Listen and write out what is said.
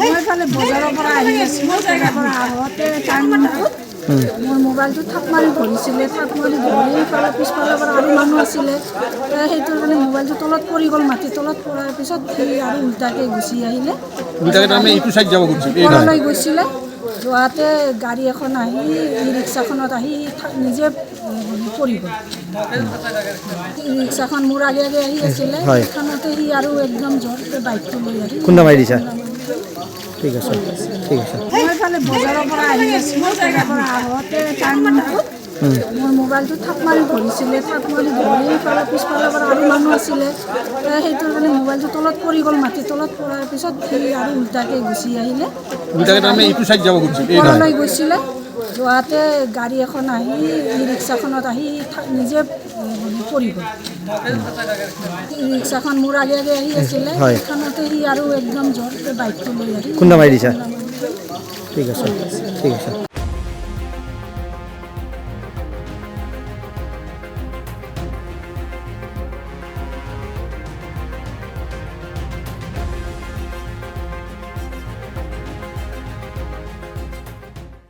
মই ফালে বজাৰৰ পৰা আহি আছিলোঁ আগতে টাইম মোৰ মোবাইলটো থাপ মাৰি ধৰিছিলে থাপ মাৰি ধৰি এইফালে পিছফালৰ পৰা আৰু মানুহ আছিলে সেইটোৰ কাৰণে মোবাইলটো তলত পৰি গ'ল মাটিৰ তলত পৰাৰ পিছত সি আৰু উল্টাকৈ গুচি আহিলে ওপৰলৈ গৈছিলে যোৱাতে গাড়ী এখন আহি ই ৰিক্সাখনত আহি নিজে পৰি গ'ল ৰিক্সাখন মোৰ আগে আগে আহি আছিলে সেইখনতে সি আৰু একদম জোৰকৈ বাইকটো লৈ আহি খুন্দা মাৰি দিছা ঠিক আছে ঠিক আছে মই এইফালে বজাৰৰ পৰা আহি আছিলোঁ বজাৰৰ পৰা আগতে টাইম মোৰ মোবাইলটো থাপ মাৰি ধৰিছিলে থাপ মাৰি ধৰি এইফালে পিছফালৰ পৰা আৰু মানুহ আছিলে সেইটোৰ কাৰণে মোবাইলটো তলত পৰি গ'ল মাটিৰ তলত পৰাৰ পিছত সি আৰু উল্টাকৈ গুচি আহিলে ওপৰলৈ গৈছিলে যোৱাতে গাড়ী এখন আহি ই ৰিক্সাখনত আহি নিজে পৰি গ'ল ৰিক্সাখন মোৰ আগে আগে আহি আছিলে সেইখনতে সি আৰু একদম জোৰকৈ বাইকটো লৈ আহি খুন্দা মাৰি দিছা ঠিক আছে ঠিক আছে